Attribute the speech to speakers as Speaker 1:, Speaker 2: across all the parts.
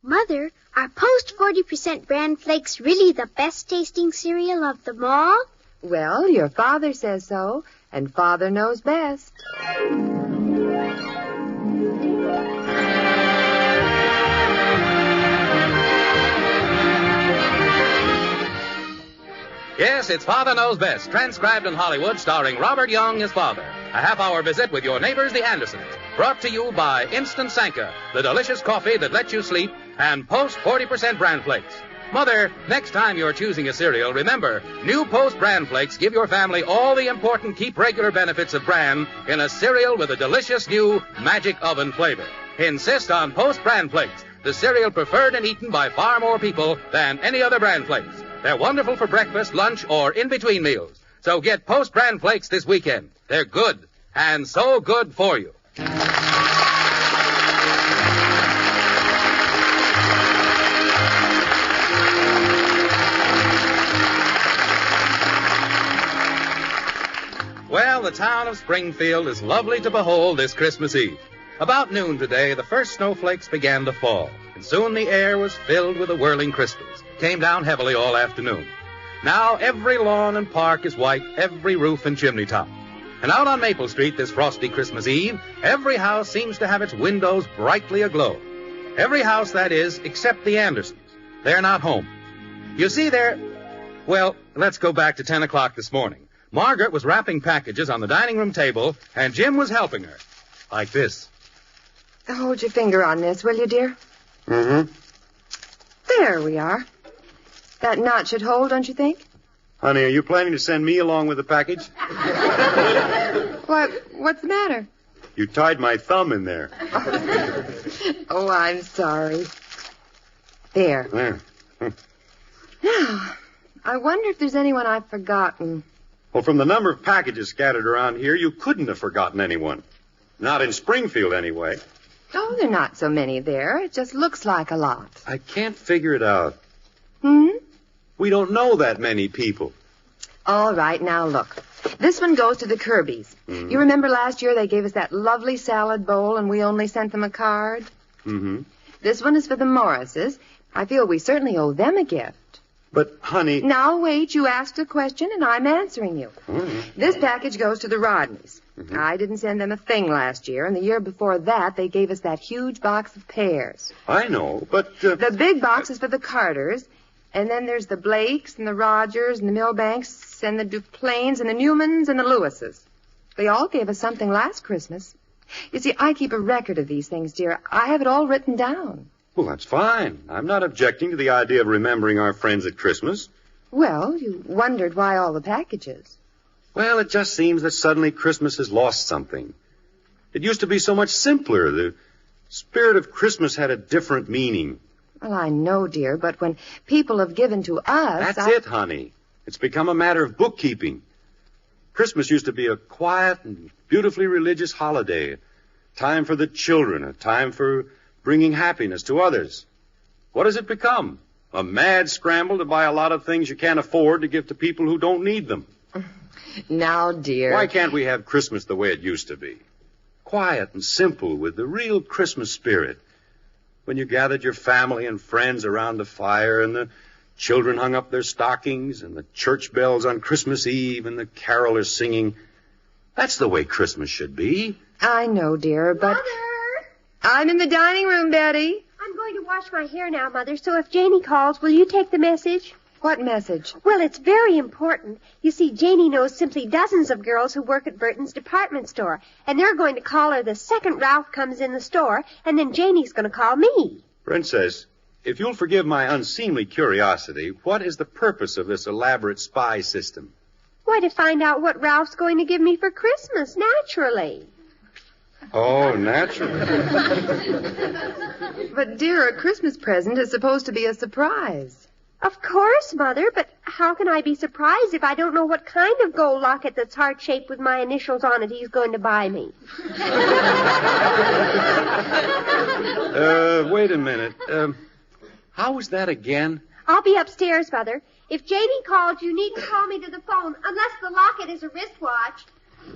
Speaker 1: Mother, are Post 40% bran flakes really the best-tasting cereal of them all?
Speaker 2: Well, your father says so, and Father knows best.
Speaker 3: Yes, it's Father Knows Best, transcribed in Hollywood, starring Robert Young as Father. A half-hour visit with your neighbors, the Andersons. Brought to you by Instant Sanka, the delicious coffee that lets you sleep, and Post 40% Bran Flakes. Mother, next time you're choosing a cereal, remember, new Post Bran Flakes give your family all the important keep regular benefits of bran in a cereal with a delicious new magic oven flavor. Insist on Post Bran Flakes, the cereal preferred and eaten by far more people than any other Bran Flakes. They're wonderful for breakfast, lunch, or in-between meals. So get Post Bran Flakes this weekend. They're good, and so good for you. Well, the town of Springfield is lovely to behold this Christmas Eve. About noon today, the first snowflakes began to fall, and soon the air was filled with the whirling crystals. Came down heavily all afternoon. Now every lawn and park is white, every roof and chimney top. And out on Maple Street this frosty Christmas Eve, every house seems to have its windows brightly aglow. Every house, that is, except the Andersons. They're not home. You see, well, let's go back to 10 o'clock this morning. Margaret was wrapping packages on the dining room table, and Jim was helping her. Like this.
Speaker 2: Hold your finger on this, will you, dear?
Speaker 4: Mm-hmm.
Speaker 2: There we are. That knot should hold, don't you think?
Speaker 4: Honey, are you planning to send me along with the package?
Speaker 2: What's the matter?
Speaker 4: You tied my thumb in there.
Speaker 2: Oh, I'm sorry. There.
Speaker 4: There.
Speaker 2: Now, I wonder if there's anyone I've forgotten.
Speaker 4: Well, from the number of packages scattered around here, you couldn't have forgotten anyone. Not in Springfield, anyway.
Speaker 2: Oh, there are not so many there. It just looks like a lot.
Speaker 4: I can't figure it out.
Speaker 2: Hmm?
Speaker 4: We don't know that many people.
Speaker 2: All right, now look. This one goes to the Kirbys.
Speaker 4: Mm-hmm.
Speaker 2: You remember last year they gave us that lovely salad bowl and we only sent them a card?
Speaker 4: Mm-hmm.
Speaker 2: This one is for the Morrises. I feel we certainly owe them a gift.
Speaker 4: But, honey...
Speaker 2: Now, wait. You asked a question and I'm answering you.
Speaker 4: Mm-hmm.
Speaker 2: This package goes to the Rodneys.
Speaker 4: Mm-hmm.
Speaker 2: I didn't send them a thing last year, and the year before that they gave us that huge box of pears.
Speaker 4: I know, but...
Speaker 2: The big box is for the Carters, and then there's the Blakes and the Rogers and the Milbanks and the Duplains and the Newmans and the Lewises. They all gave us something last Christmas. You see, I keep a record of these things, dear. I have it all written down.
Speaker 4: Well, that's fine. I'm not objecting to the idea of remembering our friends at Christmas.
Speaker 2: Well, you wondered why all the packages.
Speaker 4: Well, it just seems that suddenly Christmas has lost something. It used to be so much simpler. The spirit of Christmas had a different meaning.
Speaker 2: Well, I know, dear, but when people have given to us...
Speaker 4: That's it, honey. It's become a matter of bookkeeping. Christmas used to be a quiet and beautifully religious holiday. A time for the children, a time for bringing happiness to others. What has it become? A mad scramble to buy a lot of things you can't afford to give to people who don't need them.
Speaker 2: Now, dear...
Speaker 4: Why can't we have Christmas the way it used to be? Quiet and simple with the real Christmas spirit. When you gathered your family and friends around the fire and the children hung up their stockings and the church bells on Christmas Eve and the carolers singing. That's the way Christmas should be.
Speaker 2: I know, dear, but...
Speaker 1: Mother!
Speaker 2: I'm in the dining room, Betty.
Speaker 1: I'm going to wash my hair now, Mother, so if Janie calls, will you take the message?
Speaker 2: What message?
Speaker 1: Well, it's very important. You see, Janie knows simply dozens of girls who work at Burton's department store, and they're going to call her the second Ralph comes in the store, and then Janie's going to call me.
Speaker 4: Princess, if you'll forgive my unseemly curiosity, what is the purpose of this elaborate spy system?
Speaker 1: Why, to find out what Ralph's going to give me for Christmas, naturally.
Speaker 4: Oh, naturally.
Speaker 2: But, dear, a Christmas present is supposed to be a surprise.
Speaker 1: Of course, Mother, but how can I be surprised if I don't know what kind of gold locket that's heart-shaped with my initials on it he's going to buy me?
Speaker 4: Wait a minute. How was that again?
Speaker 1: I'll be upstairs, Mother. If Janie calls, you needn't call me to the phone unless the locket is a wristwatch.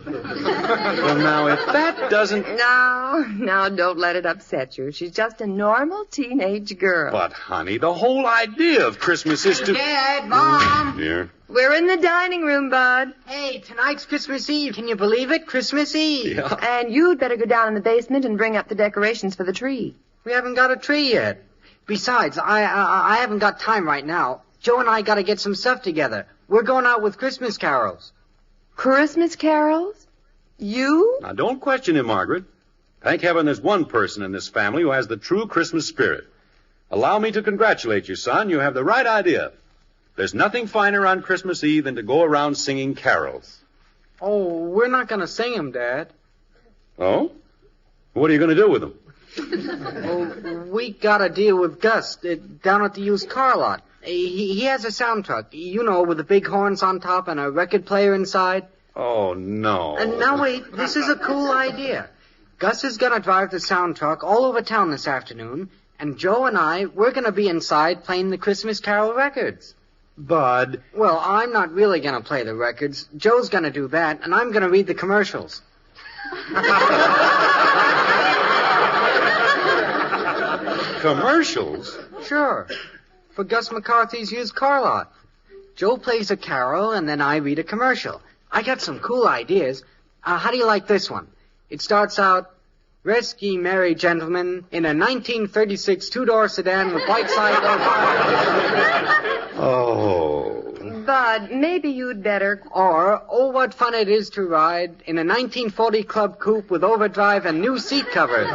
Speaker 4: Well, now, if that doesn't...
Speaker 2: Now, don't let it upset you. She's just a normal teenage girl.
Speaker 4: But, honey, the whole idea of Christmas is to...
Speaker 5: Dad, Mom.
Speaker 4: Dear.
Speaker 2: We're in the dining room, Bud.
Speaker 5: Hey, tonight's Christmas Eve. Can you believe it? Christmas Eve.
Speaker 4: Yeah.
Speaker 2: And you'd better go down in the basement and bring up the decorations for the tree.
Speaker 5: We haven't got a tree yet. Besides, I haven't got time right now. Joe and I got to get some stuff together. We're going out with Christmas carols.
Speaker 2: Christmas carols? You?
Speaker 4: Now, don't question him, Margaret. Thank heaven there's one person in this family who has the true Christmas spirit. Allow me to congratulate you, son. You have the right idea. There's nothing finer on Christmas Eve than to go around singing carols.
Speaker 5: Oh, we're not going to sing them, Dad.
Speaker 4: Oh? What are you going to do with them?
Speaker 5: Oh, we got a deal with Gus down at the used car lot. He has a sound truck, you know, with the big horns on top and a record player inside.
Speaker 4: Oh, no.
Speaker 5: And now wait, this is a cool idea. Gus is going to drive the sound truck all over town this afternoon, and Joe and we're going to be inside playing the Christmas Carol records.
Speaker 4: Bud.
Speaker 5: Well, I'm not really going to play the records. Joe's going to do that, and I'm going to read the commercials.
Speaker 4: Commercials?
Speaker 5: Sure. For Gus McCarthy's used car lot. Joe plays a carol, and then I read a commercial. I got some cool ideas. How do you like this one? It starts out, "Rest ye merry gentlemen in a 1936 two-door sedan with white side doors."
Speaker 4: Oh.
Speaker 2: Bud, maybe you'd better...
Speaker 5: Or, "Oh, what fun it is to ride in a 1940 Club Coupe with overdrive and new seat covers."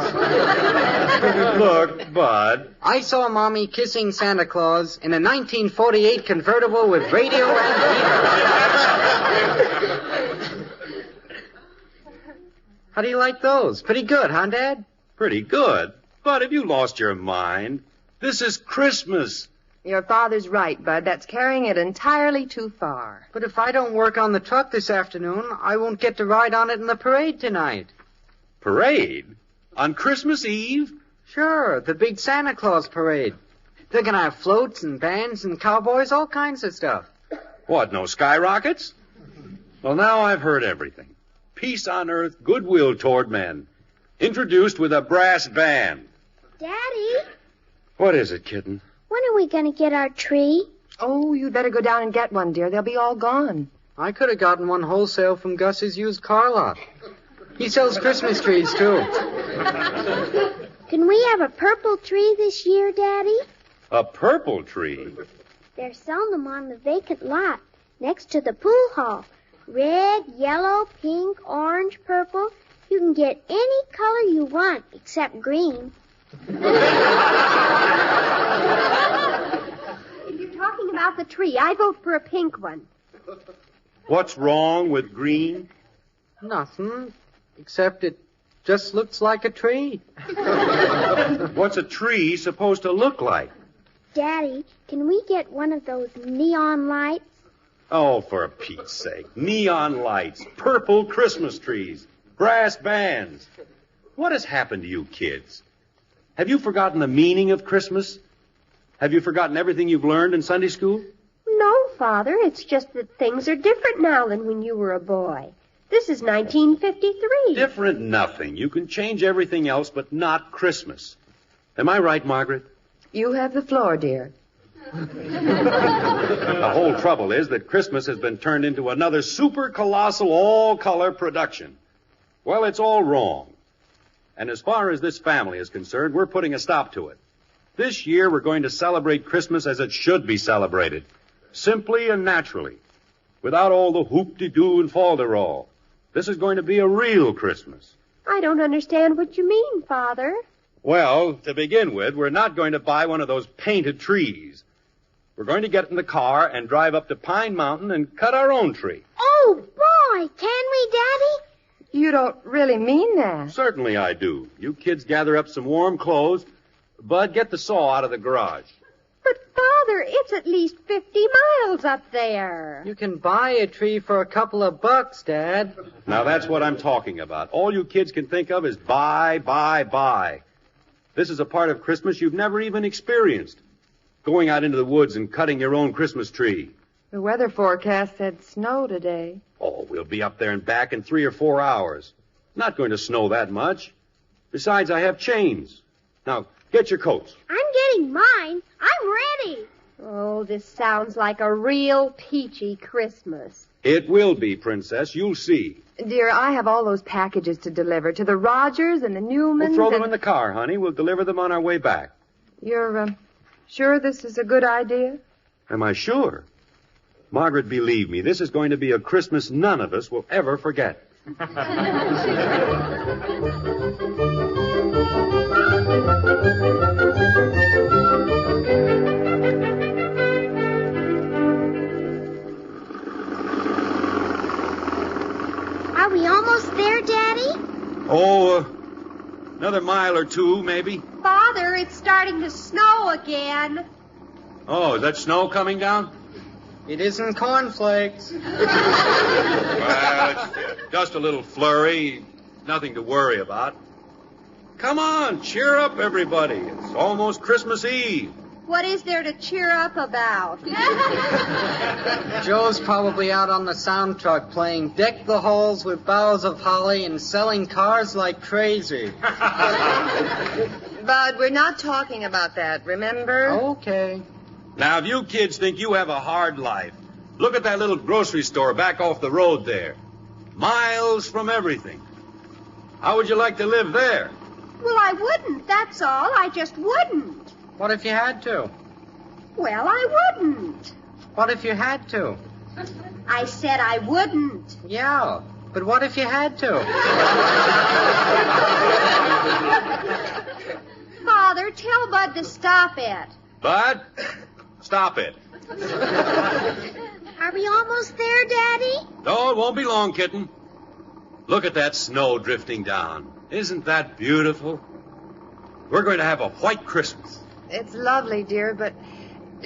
Speaker 4: Look, Bud.
Speaker 5: "I saw Mommy kissing Santa Claus in a 1948 convertible with radio and heater." How do you like those? Pretty good, huh, Dad?
Speaker 4: Pretty good. But have you lost your mind? This is Christmas.
Speaker 2: Your father's right, Bud. That's carrying it entirely too far.
Speaker 5: But if I don't work on the truck this afternoon, I won't get to ride on it in the parade tonight.
Speaker 4: Parade? On Christmas Eve?
Speaker 5: Sure, the big Santa Claus parade. They're going to have floats and bands and cowboys, all kinds of stuff.
Speaker 4: What, no skyrockets? Well, now I've heard everything. Peace on earth, goodwill toward men. Introduced with a brass band.
Speaker 6: Daddy,
Speaker 4: What is it, kitten?
Speaker 6: when are we going to get our tree?
Speaker 2: Oh, you'd better go down and get one, dear. They'll be all gone.
Speaker 5: I could have gotten one wholesale from Gus's used car lot. He sells Christmas trees, too.
Speaker 6: Can we have a purple tree this year, Daddy?
Speaker 4: A purple tree?
Speaker 6: They're selling them on the vacant lot next to the pool hall. Red, yellow, pink, orange, purple. You can get any color you want except green.
Speaker 1: If you're talking about the tree, I vote for a pink one.
Speaker 4: What's wrong with green?
Speaker 5: Nothing, except it just looks like a tree.
Speaker 4: What's a tree supposed to look like?
Speaker 6: Daddy, can we get one of those neon lights?
Speaker 4: Oh, for Pete's sake. Neon lights, purple Christmas trees, brass bands. What has happened to you kids? Have you forgotten the meaning of Christmas? Have you forgotten everything you've learned in Sunday school?
Speaker 1: No, Father, it's just that things are different now than when you were a boy. This is 1953.
Speaker 4: Different nothing. You can change everything else, but not Christmas. Am I right, Margaret?
Speaker 2: You have the floor, dear.
Speaker 4: The whole trouble is that Christmas has been turned into another super colossal all-color production. Well, it's all wrong. And as far as this family is concerned, we're putting a stop to it. This year, we're going to celebrate Christmas as it should be celebrated. Simply and naturally. Without all the hoop-de-doo and falderall. This is going to be a real Christmas.
Speaker 1: I don't understand what you mean, Father.
Speaker 4: Well, to begin with, we're not going to buy one of those painted trees. We're going to get in the car and drive up to Pine Mountain and cut our own tree.
Speaker 6: Oh, boy, can we, Daddy?
Speaker 2: You don't really mean that.
Speaker 4: Certainly I do. You kids gather up some warm clothes. Bud, get the saw out of the garage.
Speaker 1: But, Father, it's at least 50 miles up there.
Speaker 5: You can buy a tree for a couple of bucks, Dad.
Speaker 4: Now, that's what I'm talking about. All you kids can think of is buy, buy, buy. This is a part of Christmas you've never even experienced. Going out into the woods and cutting your own Christmas tree.
Speaker 2: The weather forecast said snow today.
Speaker 4: Oh, we'll be up there and back in 3 or 4 hours. Not going to snow that much. Besides, I have chains. Now, get your coats.
Speaker 6: I'm getting mine. I'm ready.
Speaker 1: Oh, this sounds like a real peachy Christmas.
Speaker 4: It will be, Princess. You'll see.
Speaker 2: Dear, I have all those packages to deliver to the Rogers and the Newmans.
Speaker 4: We'll throw them in the car, honey. We'll deliver them on our way back.
Speaker 2: You're, sure this is a good idea?
Speaker 4: Am I sure? Margaret, believe me, this is going to be a Christmas none of us will ever forget.
Speaker 6: Are we almost there, Daddy?
Speaker 4: Oh, another mile or two, maybe.
Speaker 1: Father, it's starting to snow again.
Speaker 4: Oh, is that snow coming down?
Speaker 5: It isn't cornflakes.
Speaker 4: Well, it's just a little flurry. Nothing to worry about. Come on, cheer up, everybody. It's almost Christmas Eve.
Speaker 1: What is there to cheer up about?
Speaker 5: Joe's probably out on the sound truck playing Deck the Halls with Boughs of Holly and selling cars like crazy.
Speaker 2: Bud, we're not talking about that, remember?
Speaker 5: Okay.
Speaker 4: Now, if you kids think you have a hard life, look at that little grocery store back off the road there. Miles from everything. How would you like to live there?
Speaker 1: Well, I wouldn't, that's all. I just wouldn't.
Speaker 5: What if you had to?
Speaker 1: Well, I wouldn't.
Speaker 5: What if you had to?
Speaker 1: I said I wouldn't.
Speaker 5: Yeah, but what if you had to?
Speaker 1: Father, tell Bud to stop it.
Speaker 4: Bud, stop it.
Speaker 6: Are we almost there, Daddy?
Speaker 4: No, it won't be long, kitten. Look at that snow drifting down. Isn't that beautiful? We're going to have a white Christmas.
Speaker 2: It's lovely, dear, but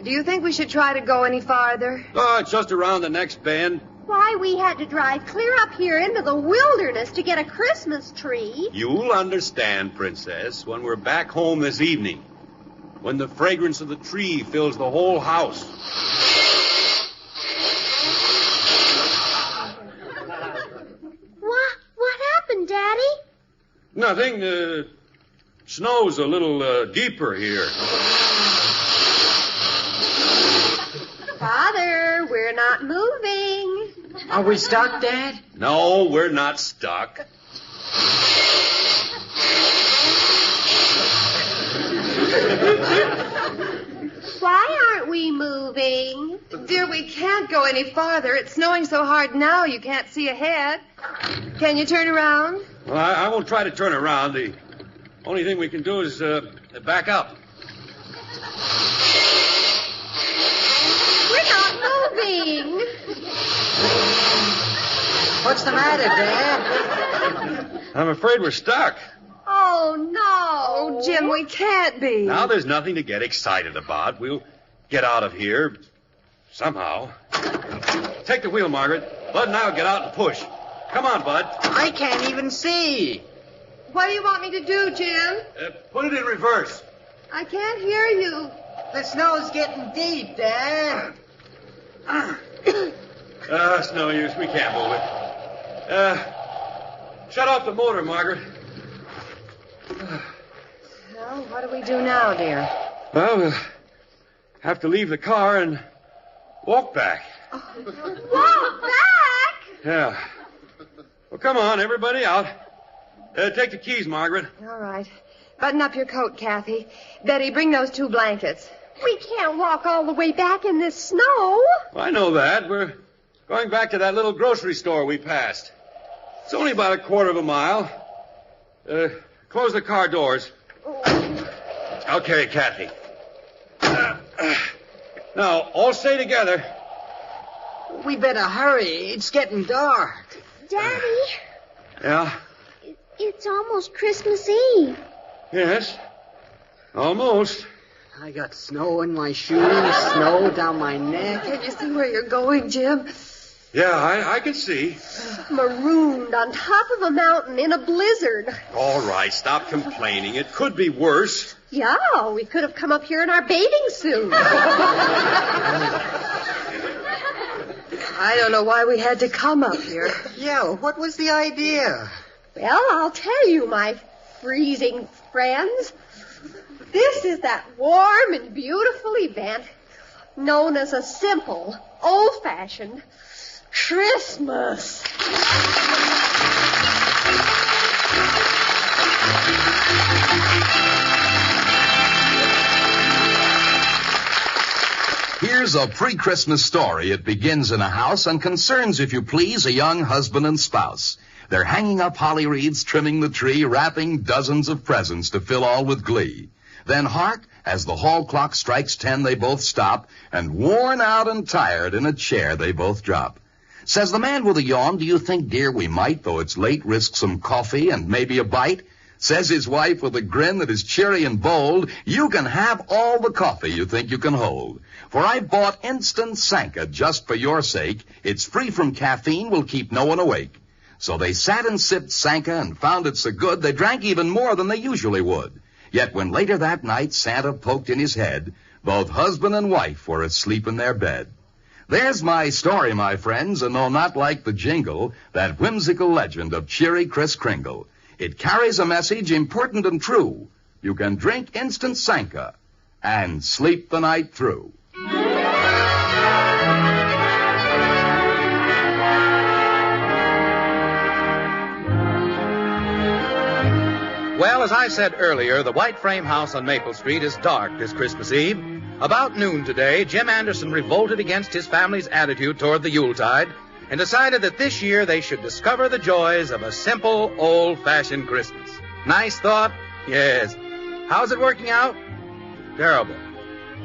Speaker 2: do you think we should try to go any farther?
Speaker 4: Oh, it's just around the next bend.
Speaker 1: Why, we had to drive clear up here into the wilderness to get a Christmas tree.
Speaker 4: You'll understand, Princess, when we're back home this evening. When the fragrance of the tree fills the whole house.
Speaker 6: What happened, Daddy?
Speaker 4: Nothing. Snow's a little deeper here.
Speaker 1: Father, we're not moving.
Speaker 5: Are we stuck, Dad?
Speaker 4: No, we're not stuck.
Speaker 1: Why aren't we moving?
Speaker 2: Dear, we can't go any farther. It's snowing so hard now you can't see ahead. Can you turn around?
Speaker 4: Well, I won't try to turn around. The only thing we can do is back up.
Speaker 1: We're not moving.
Speaker 5: What's the matter, Dad?
Speaker 4: I'm afraid we're stuck.
Speaker 1: Oh, no.
Speaker 2: Oh, Jim, we can't be.
Speaker 4: Now there's nothing to get excited about. We'll get out of here somehow. Take the wheel, Margaret. Bud and I'll get out and push. Come on, Bud.
Speaker 5: I can't even see.
Speaker 2: What do you want me to do, Jim?
Speaker 4: Put it in reverse.
Speaker 2: I can't hear you.
Speaker 5: The snow's getting deep, Dad.
Speaker 4: It's no use. We can't move it. Shut off the motor, Margaret.
Speaker 2: Well, what do we do now, dear?
Speaker 4: Well, we'll have to leave the car and walk back.
Speaker 1: Walk back?
Speaker 4: Yeah. Well, come on, everybody out. Take the keys, Margaret.
Speaker 2: All right. Button up your coat, Kathy. Betty, bring those 2 blankets.
Speaker 1: We can't walk all the way back in this snow.
Speaker 4: Well, I know that. We're going back to that little grocery store we passed. It's only about a quarter of a mile. Close the car doors. Okay, Kathy. Now, all stay together.
Speaker 5: We better hurry. It's getting dark.
Speaker 6: Daddy,
Speaker 4: Yeah?
Speaker 6: it's almost Christmas Eve.
Speaker 4: Yes. Almost.
Speaker 5: I got snow in my shoes, snow down my neck.
Speaker 2: Can you see where you're going, Jim?
Speaker 4: Yeah, I can see.
Speaker 1: Marooned on top of a mountain in a blizzard.
Speaker 4: All right, stop complaining. It could be worse.
Speaker 1: Yeah, we could have come up here in our bathing suits.
Speaker 2: I don't know why we had to come up here.
Speaker 5: Yeah, what was the idea?
Speaker 1: Well, I'll tell you, my freezing friends. This is that warm and beautiful event known as a simple, old-fashioned Christmas.
Speaker 7: Here's a pre-Christmas story. It begins in a house and concerns, if you please, a young husband and spouse. They're hanging up holly wreaths, trimming the tree, wrapping dozens of presents to fill all with glee. Then hark, as the hall clock strikes 10, they both stop, and worn out and tired in a chair they both drop. Says the man with a yawn, do you think, dear, we might, though it's late, risk some coffee and maybe a bite? Says his wife with a grin that is cheery and bold, you can have all the coffee you think you can hold. For I bought instant Sanka just for your sake. It's free from caffeine, will keep no one awake. So they sat and sipped Sanka and found it so good they drank even more than they usually would. Yet when later that night Santa poked in his head, both husband and wife were asleep in their bed. There's my story, my friends, and though not like the jingle, that whimsical legend of cheery Kris Kringle. It carries a message important and true. You can drink instant Sanka and sleep the night through.
Speaker 3: Well, as I said earlier, the white frame house on Maple Street is dark this Christmas Eve. About noon today, Jim Henderson revolted against his family's attitude toward the Yuletide and decided that this year they should discover the joys of a simple, old-fashioned Christmas. Nice thought? Yes. How's it working out? Terrible.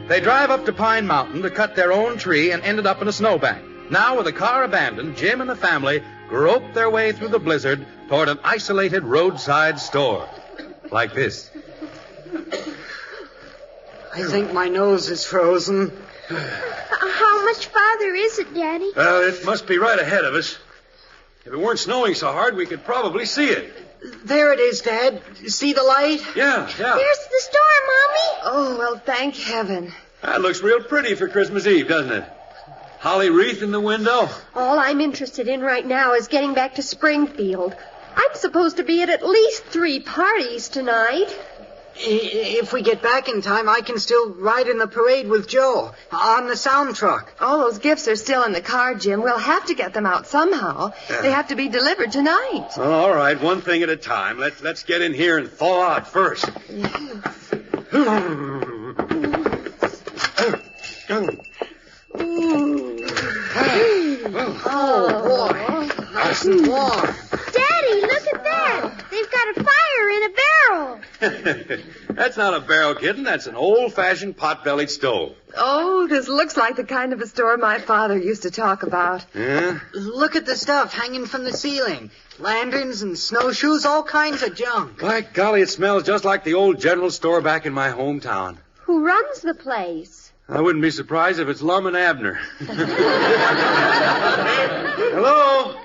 Speaker 3: They drive up to Pine Mountain to cut their own tree and ended up in a snowbank. Now, with the car abandoned, Jim and the family groped their way through the blizzard toward an isolated roadside store. Like this.
Speaker 5: I think my nose is frozen.
Speaker 6: How much farther is it, Daddy?
Speaker 4: Well, it must be right ahead of us. If it weren't snowing so hard, we could probably see it.
Speaker 5: There it is, Dad. See the light?
Speaker 4: Yeah.
Speaker 6: There's the store, Mommy.
Speaker 2: Oh, well, thank heaven.
Speaker 4: That looks real pretty for Christmas Eve, doesn't it? Holly wreath in the window.
Speaker 1: All I'm interested in right now is getting back to Springfield. I'm supposed to be at least 3 parties tonight.
Speaker 5: If we get back in time, I can still ride in the parade with Joe on the sound truck.
Speaker 2: All those gifts are still in the car, Jim. We'll have to get them out somehow. They have to be delivered tonight.
Speaker 4: Oh, all right, one thing at a time. Let's get in here and thaw out first.
Speaker 5: Oh, boy. Nice and warm.
Speaker 6: Daddy, look at that. They've got a fire in a barrel.
Speaker 4: That's not a barrel, kitten. That's an old-fashioned pot-bellied stove.
Speaker 2: Oh, this looks like the kind of a store my father used to talk about.
Speaker 4: Yeah?
Speaker 5: Look at the stuff hanging from the ceiling. Lanterns and snowshoes, all kinds of junk.
Speaker 4: By golly, it smells just like the old general store back in my hometown.
Speaker 1: Who runs the place?
Speaker 4: I wouldn't be surprised if it's Lum and Abner. Hello?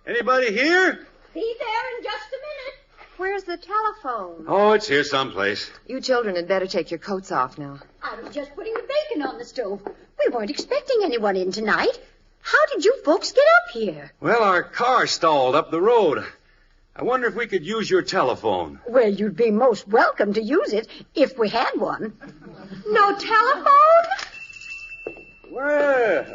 Speaker 4: Anybody here?
Speaker 1: Be there in just a minute. Where's the telephone?
Speaker 4: Oh, it's here someplace.
Speaker 2: You children had better take your coats off now.
Speaker 8: I was just putting the bacon on the stove. We weren't expecting anyone in tonight. How did you folks get up here?
Speaker 4: Well, our car stalled up the road. I wonder if we could use your telephone.
Speaker 8: Well, you'd be most welcome to use it if we had one.
Speaker 1: No telephone?
Speaker 9: Well,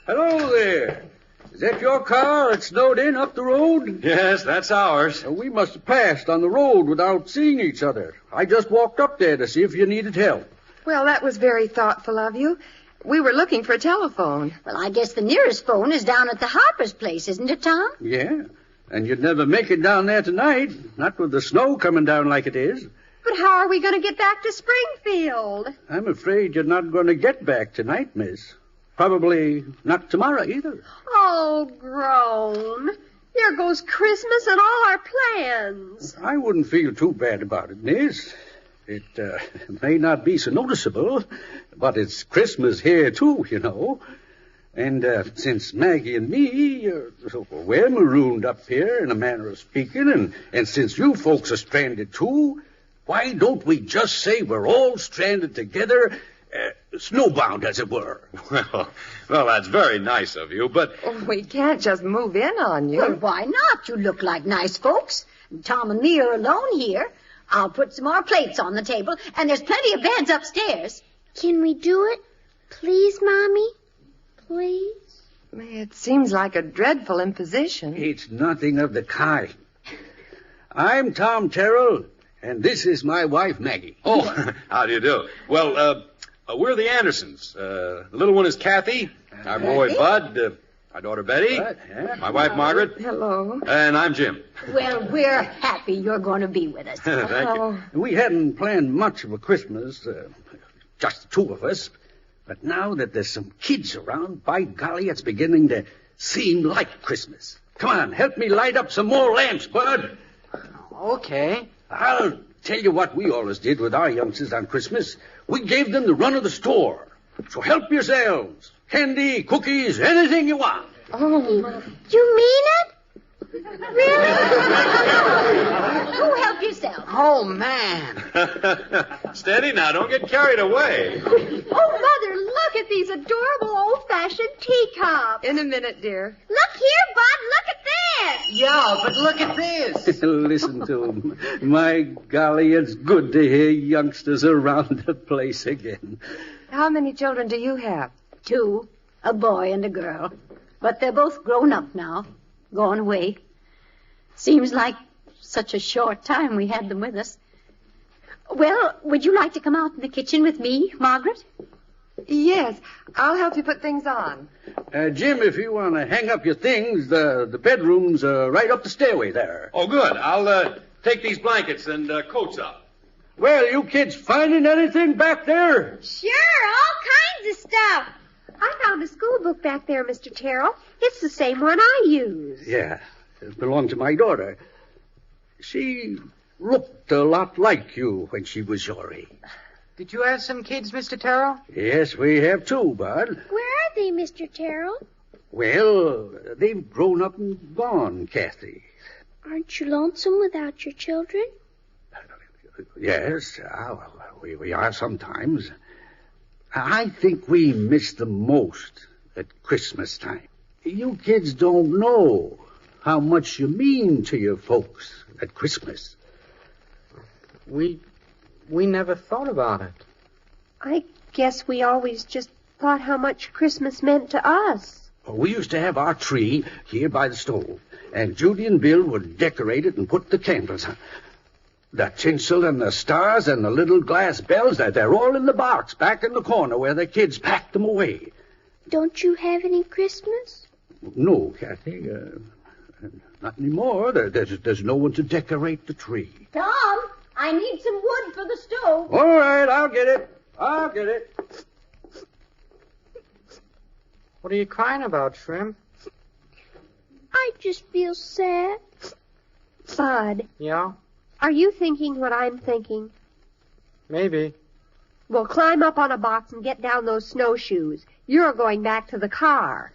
Speaker 9: hello there. Is that your car that snowed in up the road?
Speaker 4: Yes, that's ours.
Speaker 9: We must have passed on the road without seeing each other. I just walked up there to see if you needed help.
Speaker 2: Well, that was very thoughtful of you. We were looking for a telephone.
Speaker 8: Well, I guess the nearest phone is down at the Harper's place, isn't it, Tom?
Speaker 9: Yeah, and you'd never make it down there tonight, not with the snow coming down like it is.
Speaker 1: But how are we going to get back to Springfield?
Speaker 9: I'm afraid you're not going to get back tonight, miss. Probably not tomorrow either.
Speaker 1: Oh, groan. There goes Christmas and all our plans.
Speaker 9: I wouldn't feel too bad about it, miss. It may not be so noticeable, but it's Christmas here, too, you know. And since Maggie and me, we're marooned up here in a manner of speaking, and since you folks are stranded, too, why don't we just say we're all stranded together snowbound, as it were.
Speaker 4: Well, that's very nice of you, but...
Speaker 2: Oh, we can't just move in on you.
Speaker 8: Well, why not? You look like nice folks. Tom and me are alone here. I'll put some more plates on the table, and there's plenty of beds upstairs.
Speaker 6: Can we do it? Please, Mommy? Please?
Speaker 2: It seems like a dreadful imposition.
Speaker 9: It's nothing of the kind. I'm Tom Terrell, and this is my wife, Maggie.
Speaker 4: Oh, how do you do? Well, we're the Andersons. The little one is Kathy, our boy Bud, our daughter Betty, my wife Margaret.
Speaker 2: Hello.
Speaker 4: And I'm Jim.
Speaker 8: Well, we're happy you're going to be with us.
Speaker 4: Thank you.
Speaker 9: We hadn't planned much of a Christmas, just the two of us. But now that there's some kids around, by golly, it's beginning to seem like Christmas. Come on, help me light up some more lamps, Bud.
Speaker 5: Okay.
Speaker 9: I'll tell you what we always did with our youngsters on Christmas. We gave them the run of the store. So help yourselves. Candy, cookies, anything you want.
Speaker 2: Oh,
Speaker 6: You mean it?
Speaker 8: Really? You help yourself.
Speaker 5: Oh, man.
Speaker 4: Steady now, don't get carried away.
Speaker 1: Oh, Mother, look at these adorable old-fashioned teacups.
Speaker 2: in a minute, dear.
Speaker 6: Look here, Bud. Look at this.
Speaker 5: Yeah, but look at this.
Speaker 9: Listen to 'em. My golly, it's good to hear youngsters around the place again.
Speaker 2: How many children do you have?
Speaker 8: 2, a boy and a girl. But they're both grown up now, gone away. Seems like such a short time we had them with us. Well, would you like to come out in the kitchen with me, Margaret?
Speaker 2: Yes, I'll help you put things on.
Speaker 9: Jim, if you want to hang up your things, the bedroom's right up the stairway there.
Speaker 4: Oh, good. I'll take these blankets and coats up.
Speaker 9: Well, you kids finding anything back there?
Speaker 6: Sure, all kinds of stuff.
Speaker 1: I found a school book back there, Mr. Terrell. It's the same one I use.
Speaker 9: Yeah, it belonged to my daughter. She looked a lot like you when she was your age.
Speaker 5: Did you have some kids, Mr. Terrell?
Speaker 9: Yes, we have two, Bud.
Speaker 6: Where are they, Mr. Terrell?
Speaker 9: Well, they've grown up and gone, Kathy.
Speaker 6: Aren't you lonesome without your children?
Speaker 9: Yes, we are sometimes. I think we miss them most at Christmas time. You kids don't know how much you mean to your folks at Christmas.
Speaker 5: We never thought about it.
Speaker 1: I guess we always just thought how much Christmas meant to us.
Speaker 9: We used to have our tree here by the stove, and Judy and Bill would decorate it and put the candles on. The tinsel and the stars and the little glass bells, they're all in the box back in the corner where the kids packed them away.
Speaker 6: Don't you have any Christmas?
Speaker 9: No, Kathy, not anymore. There's no one to decorate the tree.
Speaker 8: Tom, I need some wood for the stove.
Speaker 9: All right, I'll get it.
Speaker 5: What are you crying about, Shrimp?
Speaker 6: I just feel sad.
Speaker 1: Bud,
Speaker 5: Yeah,
Speaker 1: are you thinking what I'm thinking?
Speaker 5: maybe.
Speaker 1: Well, climb up on a box and get down those snowshoes. You're going back to the car.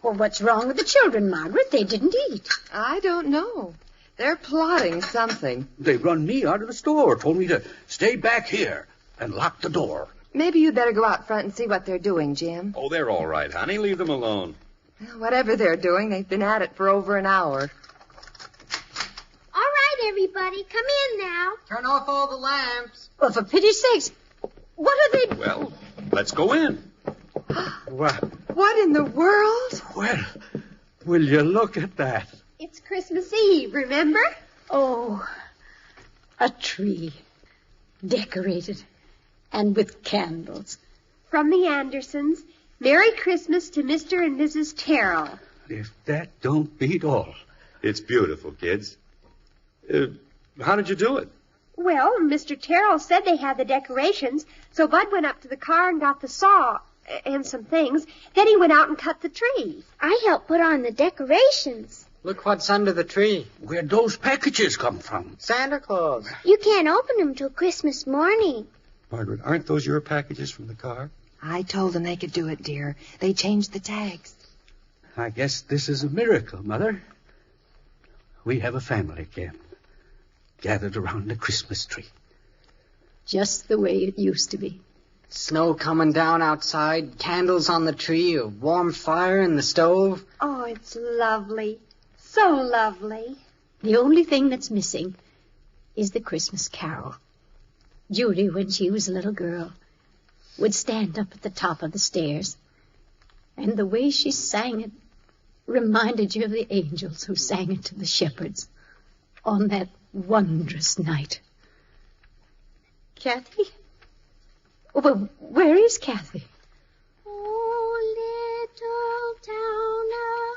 Speaker 8: Well, what's wrong with the children, Margaret? They didn't eat.
Speaker 2: I don't know. They're plotting something.
Speaker 9: They run me out of the store, told me to stay back here and lock the door.
Speaker 2: Maybe you'd better go out front and see what they're doing, Jim.
Speaker 4: Oh, they're all right, honey. Leave them alone.
Speaker 2: Well, whatever they're doing, they've been at it for over an hour.
Speaker 6: All right, everybody, come in now.
Speaker 5: Turn off all the lamps.
Speaker 8: Well, for pity's sakes, what are they...
Speaker 4: Well, let's go in.
Speaker 2: What in the world?
Speaker 9: Well, will you look at that?
Speaker 1: It's Christmas Eve, remember?
Speaker 8: Oh, a tree. Decorated. And with candles.
Speaker 1: From the Andersons, Merry Christmas to Mr. and Mrs. Terrell.
Speaker 9: If that don't beat all.
Speaker 4: It's beautiful, kids. How did you do it?
Speaker 1: Well, Mr. Terrell said they had the decorations, so Bud went up to the car and got the saw and some things. Then he went out and cut the tree.
Speaker 6: I helped put on the decorations.
Speaker 5: Look what's under the tree.
Speaker 9: Where'd those packages come from?
Speaker 5: Santa Claus.
Speaker 6: You can't open them till Christmas morning.
Speaker 4: Margaret, aren't those your packages from the car?
Speaker 2: I told them they could do it, dear. They changed the tags.
Speaker 9: I guess this is a miracle, Mother. we have a family again, gathered around the Christmas tree.
Speaker 8: Just the way it used to be.
Speaker 5: Snow coming down outside, candles on the tree, a warm fire in the stove.
Speaker 1: Oh, it's lovely. So lovely.
Speaker 8: The only thing that's missing is the Christmas carol. Judy, when she was a little girl, would stand up at the top of the stairs, and the way she sang it reminded you of the angels who sang it to the shepherds on that wondrous night. Kathy? Oh, well, where is Kathy?
Speaker 6: Oh, little town of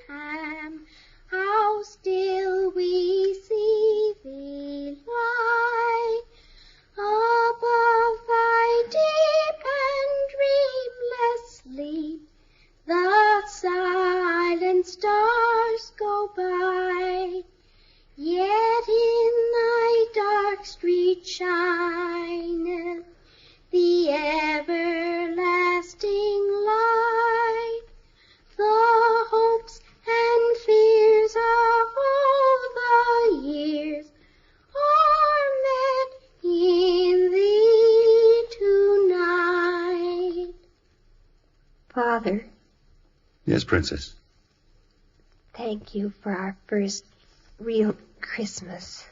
Speaker 6: Bethlehem, how still we see thee lie above thy deep and dreamless sleep. The silent stars go by, yet in thy dark street shineth the everlasting light. The hopes and fears of all the years are met in thee tonight.
Speaker 1: Father,
Speaker 4: Yes, Princess.
Speaker 1: thank you for our first real Christmas.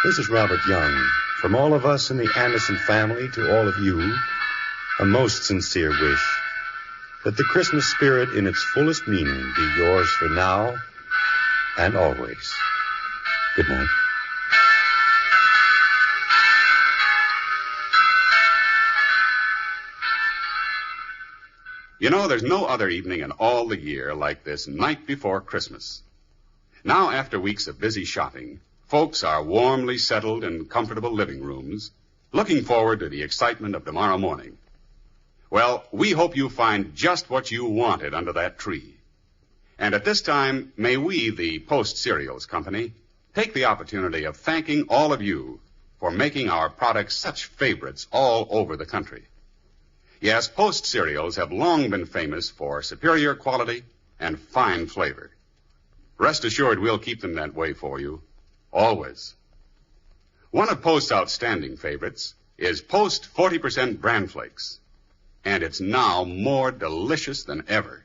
Speaker 4: This is Robert Young. From all of us in the Anderson family to all of you, a most sincere wish that the Christmas spirit in its fullest meaning be yours for now and always. Good night.
Speaker 10: You know, there's no other evening in all the year like this night before Christmas. Now, after weeks of busy shopping, folks are warmly settled in comfortable living rooms, looking forward to the excitement of tomorrow morning. Well, we hope you find just what you wanted under that tree. And at this time, may we, the Post Cereals Company, take the opportunity of thanking all of you for making our products such favorites all over the country. Yes, Post cereals have long been famous for superior quality and fine flavor. Rest assured we'll keep them that way for you, always. One of Post's outstanding favorites is Post 40% Bran Flakes. And it's now more delicious than ever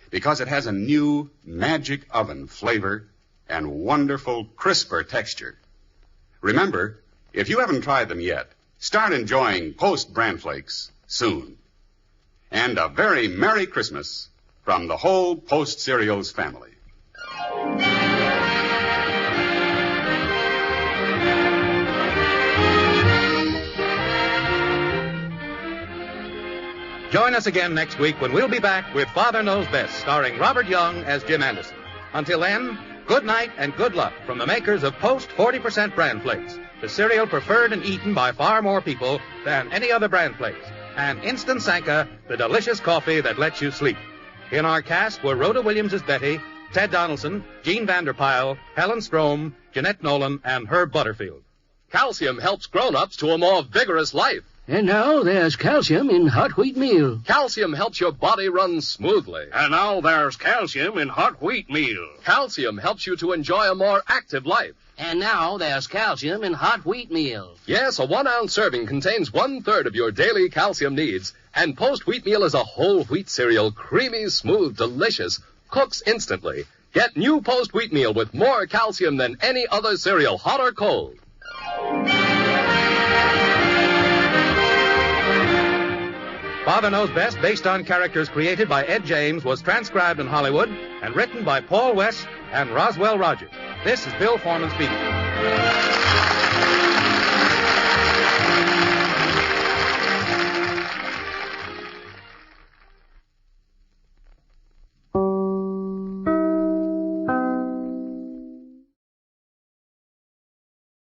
Speaker 10: because it has a new magic oven flavor and wonderful crisper texture. Remember, if you haven't tried them yet, start enjoying Post Bran Flakes soon. And a very Merry Christmas from the whole Post Cereals family.
Speaker 3: Join us again next week when we'll be back with Father Knows Best, starring Robert Young as Jim Henderson. Until then, good night and good luck from the makers of Post 40% Bran Flakes, the cereal preferred and eaten by far more people than any other Bran Flakes, and Instant Sanka, the delicious coffee that lets you sleep. In our cast were Rhoda Williams as Betty, Ted Donaldson, Jean Vanderpyle, Helen Strome, Jeanette Nolan, and Herb Butterfield.
Speaker 11: Calcium helps grown-ups to a more vigorous life.
Speaker 9: And now there's calcium in hot wheat meal.
Speaker 11: Calcium helps your body run smoothly.
Speaker 12: And now there's calcium in hot wheat meal.
Speaker 11: Calcium helps you to enjoy a more active life.
Speaker 12: And now there's calcium in hot wheat meal.
Speaker 11: Yes, a 1-ounce serving contains 1/3 of your daily calcium needs. And Post Wheat Meal is a whole wheat cereal, creamy, smooth, delicious, cooks instantly. Get new Post Wheat Meal with more calcium than any other cereal, hot or cold.
Speaker 3: Father Knows Best, based on characters created by Ed James, was transcribed in Hollywood and written by Paul West and Roswell Rogers. This is Bill Foreman speaking.